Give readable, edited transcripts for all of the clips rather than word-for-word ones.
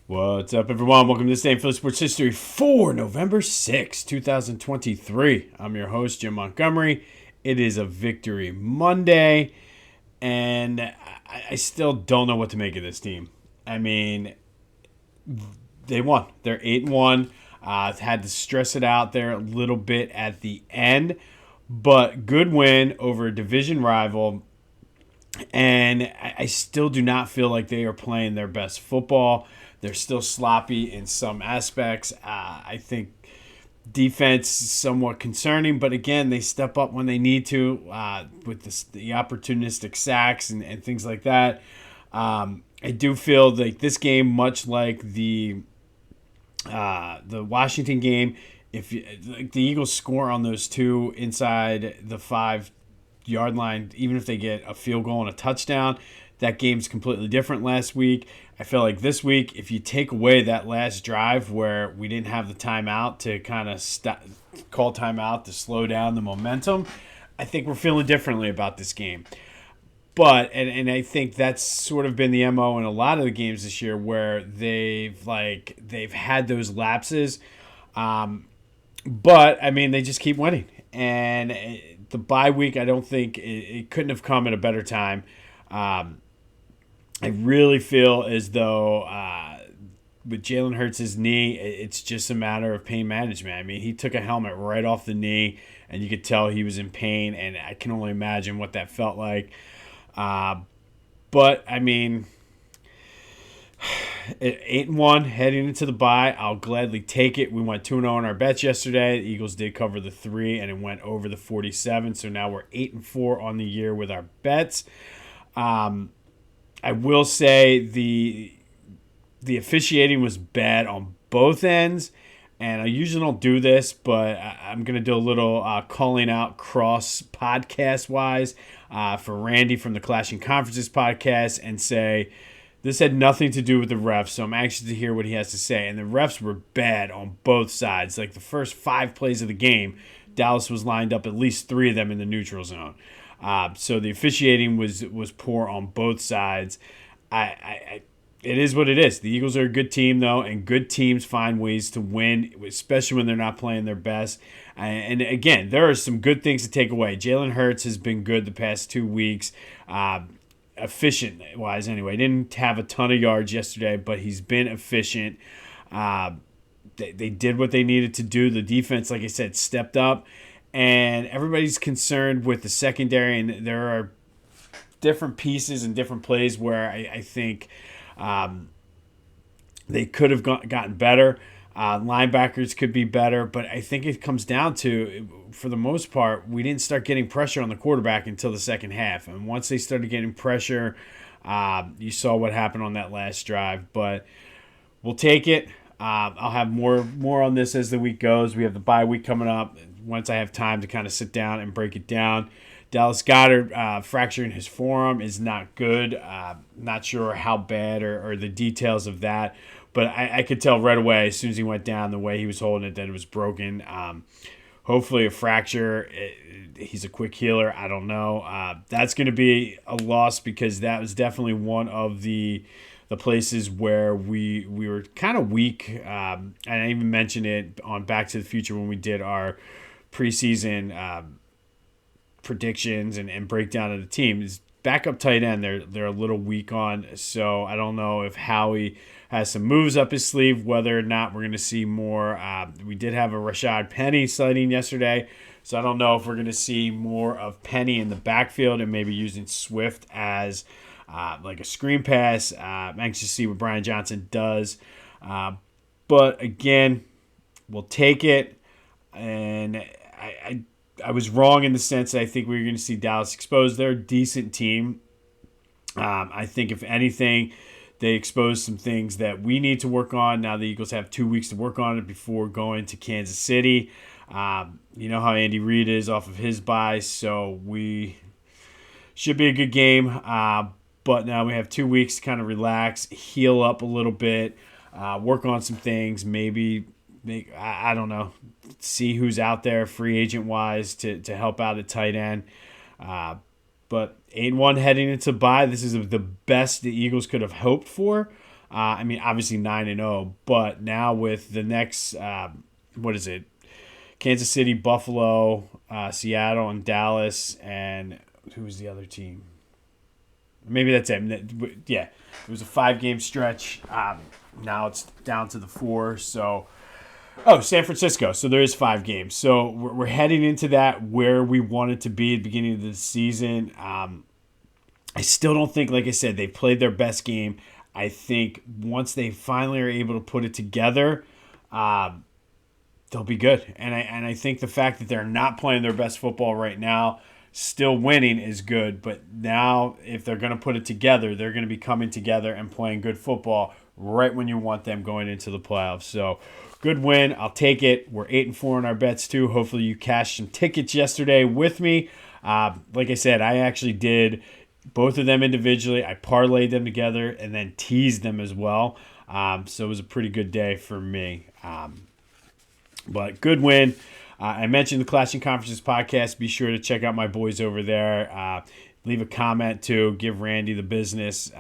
What's up, everyone? Welcome to this day in Philly Sports History for November 6, 2023. I'm your host, Jim Montgomery. It is a Victory Monday, and I still don't know what to make of this team. I mean, they won. They're 8-1. Had to stress it out there a little bit at the end, but good win over a division rival. And I still do not feel like they are playing their best football. They're still sloppy in some aspects. I think defense is somewhat concerning, but again, they step up when they need to with the opportunistic sacks and things like that. I do feel like this game, much like the Washington game, if like the Eagles score on those two inside the 5-yard line, even if they get a field goal and a touchdown, that game's completely different last week. I feel like this week, if you take away that last drive where we didn't have the timeout to kind of call timeout to slow down the momentum, I think we're feeling differently about this game. But and I think that's sort of been the MO in a lot of the games this year where they've had those lapses. But I mean, they just keep winning. And the bye week, I don't think it couldn't have come at a better time. I really feel as though with Jalen Hurts' knee, it's just a matter of pain management. I mean, he took a helmet right off the knee, and you could tell he was in pain, and I can only imagine what that felt like. But, I mean, 8-1 heading into the bye, I'll gladly take it. We went 2-0 on our bets yesterday. The Eagles did cover the 3, and it went over the 47, so now we're 8-4 on the year with our bets. I will say the officiating was bad on both ends, and I usually don't do this, but I'm going to do a little calling out cross podcast-wise for Randy from the Clashing Conferences podcast and say this had nothing to do with the refs, so I'm anxious to hear what he has to say. And the refs were bad on both sides. Like the first 5 plays of the game, Dallas was lined up at least 3 of them in the neutral zone. So the officiating was poor on both sides. It is what it is. The Eagles are a good team, though, and good teams find ways to win, especially when they're not playing their best. And again, there are some good things to take away. Jalen Hurts has been good the past 2 weeks, efficient-wise anyway. Didn't have a ton of yards yesterday, but he's been efficient. They did what they needed to do. The defense, like I said, stepped up. And everybody's concerned with the secondary, and there are different pieces and different plays where I think they could have gotten better. Linebackers could be better, but I think it comes down to, for the most part, we didn't start getting pressure on the quarterback until the second half. And once they started getting pressure, you saw what happened on that last drive. But we'll take it. I'll have more on this as the week goes. We have the bye week coming up. Once I have time to kind of sit down and break it down. Dallas Goedert fracturing his forearm is not good. Not sure how bad or the details of that. But I could tell right away as soon as he went down, the way he was holding it, that it was broken. Hopefully a fracture. He's a quick healer. I don't know. That's going to be a loss because that was definitely one of the places where we were kind of weak. And I even mentioned it on Back to the Future when we did our preseason predictions and breakdown of the team. Is backup tight end they're a little weak on, so I don't know if Howie has some moves up his sleeve, whether or not we're going to see more. We did have a Rashad Penny sighting yesterday, so I don't know if we're going to see more of Penny in the backfield and maybe using Swift as like a screen pass. I'm anxious to see what Brian Johnson does, but again, we'll take it. And I was wrong in the sense that I think we were going to see Dallas exposed. They're a decent team. I think, if anything, they exposed some things that we need to work on. Now the Eagles have 2 weeks to work on it before going to Kansas City. You know how Andy Reid is off of his bye, so we should be a good game. But now we have 2 weeks to kind of relax, heal up a little bit, work on some things, maybe I don't know, see who's out there free agent wise to help out at tight end. But 8-1 heading into bye, this is the best the Eagles could have hoped for. I mean, obviously 9-0, but now with the next, what is it? Kansas City, Buffalo, Seattle, and Dallas, and who was the other team? Maybe that's it. Yeah, it was a 5-game stretch. Now it's down to the 4. So, San Francisco. So there is 5 games. So we're heading into that where we wanted to be at the beginning of the season. I still don't think, like I said, they played their best game. I think once they finally are able to put it together, they'll be good. And I think the fact that they're not playing their best football right now, still winning is good. But now, if they're going to put it together, they're going to be coming together and playing good football right when you want them going into the playoffs. So, good win. I'll take it. We're 8-4 in our bets too. Hopefully, you cashed some tickets yesterday with me. Like I said, I actually did both of them individually. I parlayed them together and then teased them as well. So it was a pretty good day for me. But good win. I mentioned the Clashing Conferences podcast. Be sure to check out my boys over there. Leave a comment too. Give Randy the business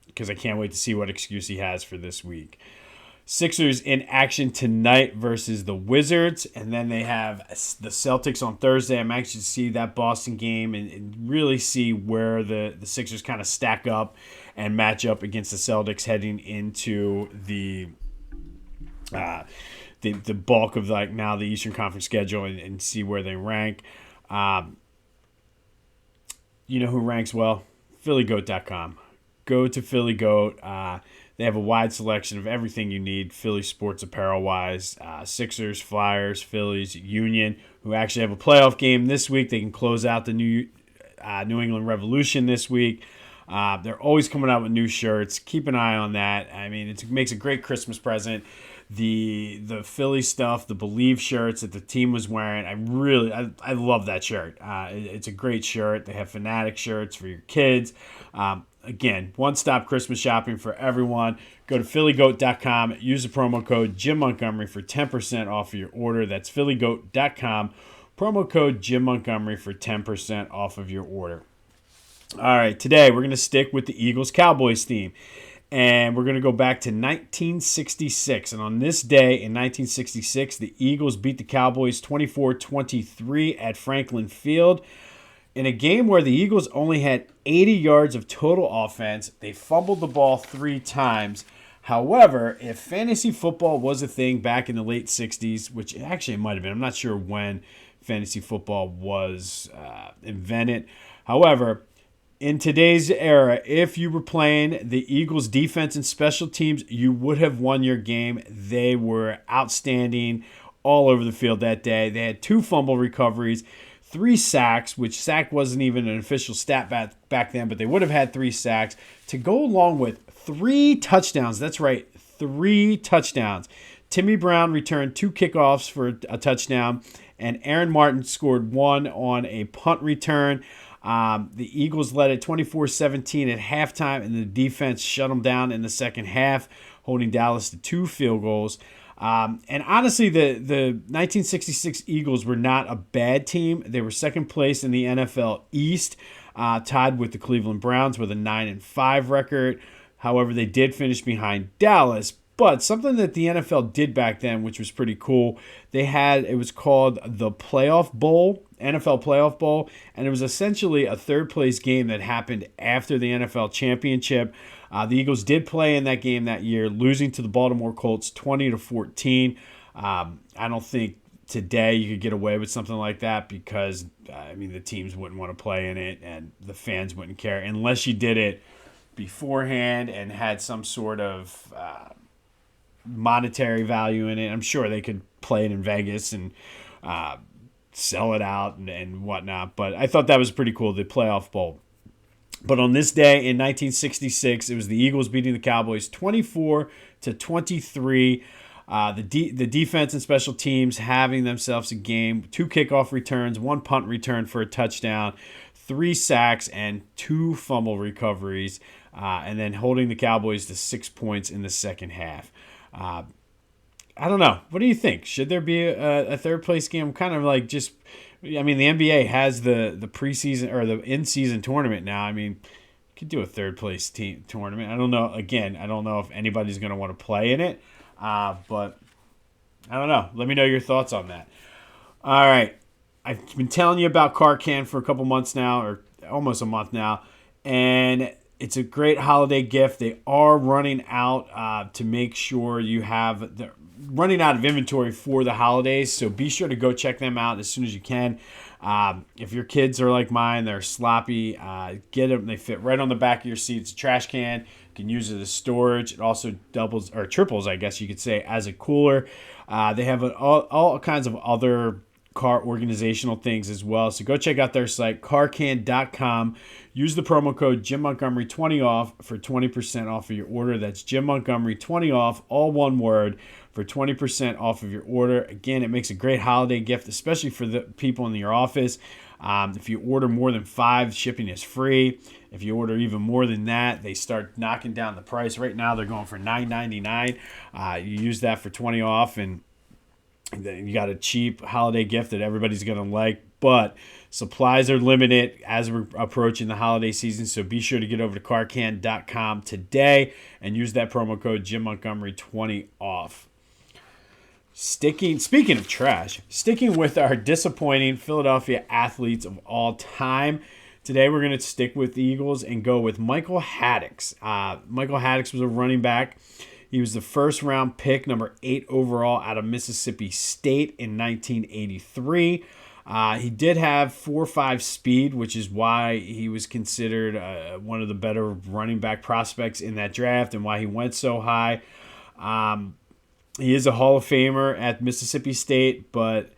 because I can't wait to see what excuse he has for this week. Sixers in action tonight versus the Wizards, and then they have the Celtics on Thursday. I'm anxious to see that Boston game and really see where the Sixers kind of stack up and match up against the Celtics heading into the bulk of now the Eastern Conference schedule and see where they rank. You know who ranks well? PhillyGoat.com. Go to Philly Goat. They have a wide selection of everything you need, Philly sports apparel-wise. Sixers, Flyers, Phillies, Union, who actually have a playoff game this week. They can close out the New England Revolution this week. They're always coming out with new shirts. Keep an eye on that. I mean, it makes a great Christmas present. The Philly stuff, the Believe shirts that the team was wearing, I love that shirt. It's a great shirt. They have Fanatic shirts for your kids. Again, one-stop Christmas shopping for everyone. Go to phillygoat.com. Use the promo code Jim Montgomery for 10% off of your order. That's phillygoat.com. Promo code Jim Montgomery for 10% off of your order. All right, today we're going to stick with the Eagles-Cowboys theme. And we're going to go back to 1966. And on this day in 1966, the Eagles beat the Cowboys 24-23 at Franklin Field. In a game where the Eagles only had 80 yards of total offense, they fumbled the ball 3 times. However, if fantasy football was a thing back in the late 60s, which actually it might have been, I'm not sure when fantasy football was invented. However, in today's era, if you were playing the Eagles defense and special teams, you would have won your game. They were outstanding all over the field that day. They had 2 fumble recoveries, 3 sacks, which sack wasn't even an official stat back then, but they would have had 3 sacks to go along with 3 touchdowns. That's right, 3 touchdowns. Timmy Brown returned 2 kickoffs for a touchdown, and Aaron Martin scored 1 on a punt return. The Eagles led at 24-17 at halftime, and the defense shut them down in the second half, holding Dallas to 2 field goals. And honestly, the 1966 Eagles were not a bad team. They were second place in the NFL East, tied with the Cleveland Browns with a 9-5 record. However, they did finish behind Dallas. But something that the NFL did back then, which was pretty cool, it was called the Playoff Bowl, NFL Playoff Bowl, and it was essentially a third-place game that happened after the NFL championship. The Eagles did play in that game that year, losing to the Baltimore Colts 20-14. I don't think today you could get away with something like that because, the teams wouldn't want to play in it and the fans wouldn't care unless you did it beforehand and had some sort of monetary value in it. I'm sure they could play it in Vegas and sell it out and whatnot, but I thought that was pretty cool, the Playoff Bowl. But on this day in 1966, it was the Eagles beating the Cowboys 24-23. The defense and special teams having themselves a game. 2 kickoff returns, 1 punt return for a touchdown, 3 sacks, and 2 fumble recoveries, and then holding the Cowboys to 6 points in the second half. I don't know. What do you think? Should there be a third place game? Kind of like just, the NBA has the preseason or the in-season tournament now. could do a third place team tournament. I don't know. Again, I don't know if anybody's going to want to play in it, but I don't know. Let me know your thoughts on that. All right. I've been telling you about Carcan for a couple months now, or almost a month now, and it's a great holiday gift. They are running out to make sure you have the running out of inventory for the holidays, so be sure to go check them out as soon as you can. If your kids are like mine, they're sloppy, get them. They fit right on the back of your seat. It's a trash can. You can use it as storage. It also doubles or triples, I guess you could say, as a cooler. They have all kinds of other car organizational things as well. So go check out their site, carcan.com. Use the promo code Jim Montgomery 20 off for 20% off of your order. That's Jim Montgomery 20 off, all one word, for 20% off of your order. Again, it makes a great holiday gift, especially for the people in your office. If you order more than 5, shipping is free. If you order even more than that, they start knocking down the price. Right now, they're going for $9.99. You use that for 20 off, and you got a cheap holiday gift that everybody's going to like. But supplies are limited as we're approaching the holiday season, so be sure to get over to carcan.com today and use that promo code Jim Montgomery 20 off. Speaking of trash, sticking with our disappointing Philadelphia athletes of all time, today we're going to stick with the Eagles and go with Michael Haddix. Michael Haddix was a running back. He was the first-round pick, number 8 overall, out of Mississippi State in 1983. He did have 4.5 speed, which is why he was considered one of the better running back prospects in that draft and why he went so high. He is a Hall of Famer at Mississippi State, but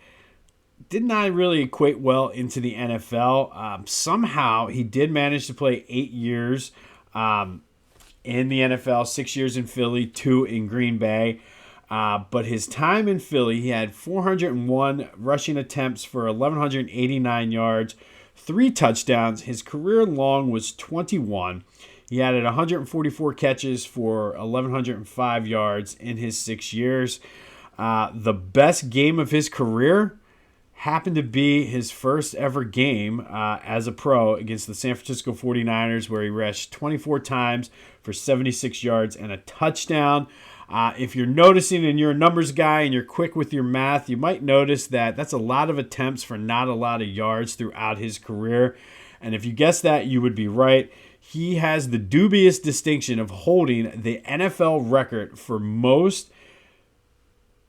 did not really equate well into the NFL. Somehow, he did manage to play 8 years in the NFL, 6 years in Philly, 2 in Green Bay. But his time in Philly, he had 401 rushing attempts for 1,189 yards, 3 touchdowns. His career long was 21. He added 144 catches for 1,105 yards in his 6 years. The best game of his career happened to be his first ever game as a pro against the San Francisco 49ers, where he rushed 24 times for 76 yards and a touchdown. If you're noticing and you're a numbers guy and you're quick with your math, you might notice that that's a lot of attempts for not a lot of yards throughout his career. And if you guessed that, you would be right. He has the dubious distinction of holding the NFL record for most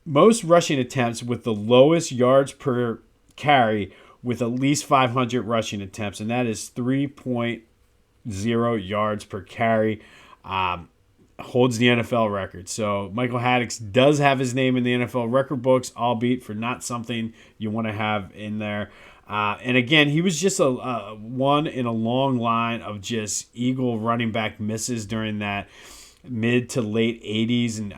rushing attempts with the lowest yards per carry with at least 500 rushing attempts, and that is 3.0 yards per carry. Holds the NFL record. So Michael Haddix does have his name in the NFL record books, albeit for not something you want to have in there. And again, he was just a one in a long line of just Eagle running back misses during that mid to late 80s and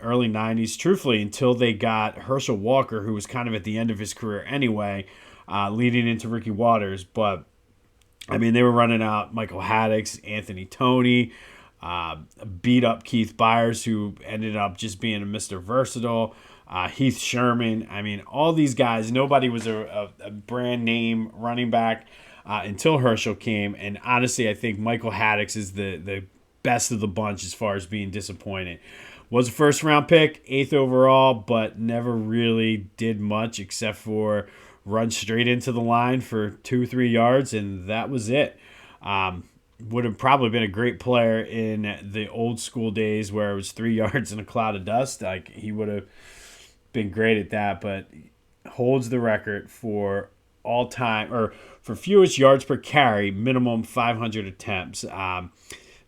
early 90s, truthfully, until they got Herschel Walker, who was kind of at the end of his career anyway, leading into Ricky Watters. But, I mean, they were running out Michael Haddix, Anthony Toney, beat up Keith Byers, who ended up just being a Mr. Versatile, Heath Sherman. I mean, all these guys, nobody was a brand name running back until Herschel came. And honestly, I think Michael Haddix is the best of the bunch as far as being disappointed. Was a first round pick, 8th overall, but never really did much except for run straight into the line for 2-3 yards, and that was it. Would have probably been a great player in the old school days where it was 3 yards in a cloud of dust. Like, he would have been great at that, but holds the record for all time, or for fewest yards per carry, minimum 500 attempts.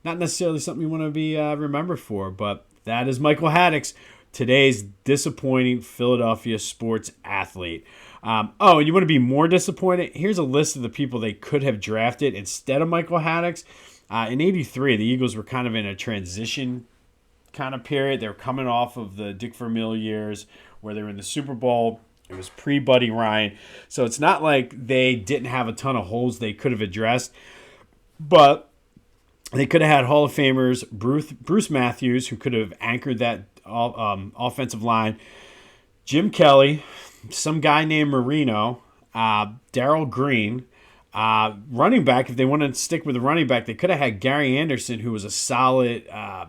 Not necessarily something you want to be remembered for, but that is Michael Haddix, today's disappointing Philadelphia sports athlete. And you want to be more disappointed? Here's a list of the people they could have drafted instead of Michael Haddix. In 83, the Eagles were kind of in a transition kind of period. They were coming off of the Dick Vermeil years where they were in the Super Bowl. It was pre-Buddy Ryan. So it's not like they didn't have a ton of holes they could have addressed. But they could have had Hall of Famers, Bruce Matthews, who could have anchored that offensive line, Jim Kelly, some guy named Marino, Darryl Green, Running back, if they wanted to stick with the running back, they could have had Gary Anderson, who was a solid, I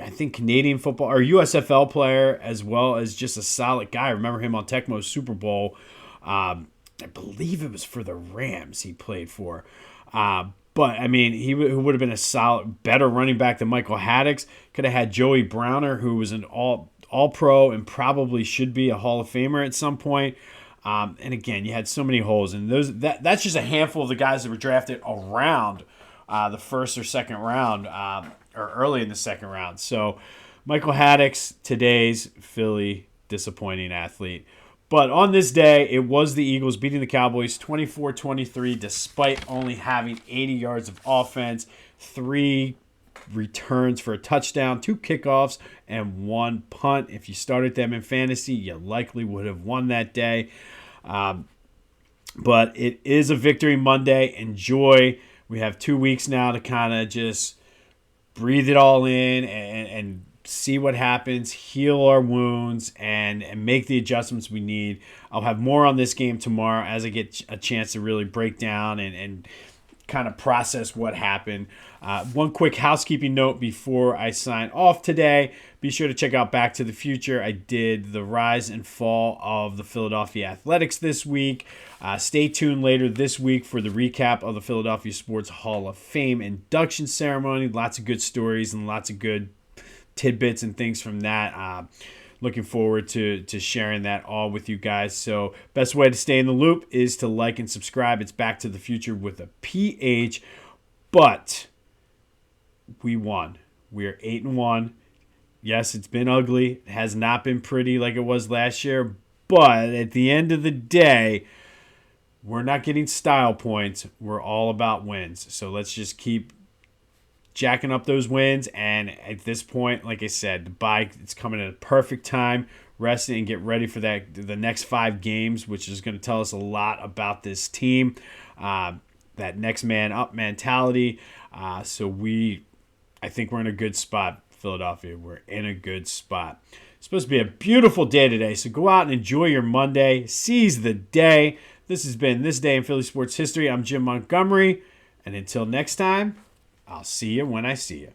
think, Canadian football or USFL player, as well as just a solid guy. I remember him on Tecmo's Super Bowl. I believe it was for the Rams he played for. But, I mean, he would have been a solid, better running back than Michael Haddix. Could have had Joey Browner, who was an all-pro and probably should be a Hall of Famer at some point. And again, you had so many holes, and that's just a handful of the guys that were drafted around the first or second round, or early in the second round. So Michael Haddix, today's Philly disappointing athlete. But on this day, it was the Eagles beating the Cowboys 24-23, despite only having 80 yards of offense, 3 returns for a touchdown, 2 kickoffs, and 1 punt. If you started them in fantasy, you likely would have won that day. But it is a victory Monday. Enjoy. We have 2 weeks now to kind of just breathe it all in and see what happens, heal our wounds, and make the adjustments we need. I'll have more on this game tomorrow as I get a chance to really break down and kind of process what happened. One quick housekeeping note before I sign off today. Be sure to check out Back to the Future. I did the rise and fall of the Philadelphia Athletics this week. Stay tuned later this week for the recap of the Philadelphia Sports Hall of Fame induction ceremony. Lots of good stories and lots of good tidbits and things from that. Looking forward to sharing that all with you guys. So best way to stay in the loop is to like and subscribe. It's Back to the Future with a PH. But we won. We are 8-1. Yes, it's been ugly. It has not been pretty like it was last year. But at the end of the day, we're not getting style points. We're all about wins. So let's just keep jacking up those wins, and at this point, like I said, the bye, it's coming at a perfect time. Rest and get ready for the next 5 games, which is going to tell us a lot about this team. That next man up mentality. So I think we're in a good spot, Philadelphia. We're in a good spot. It's supposed to be a beautiful day today, so go out and enjoy your Monday. Seize the day. This has been This Day in Philly Sports History. I'm Jim Montgomery, and until next time, I'll see you when I see you.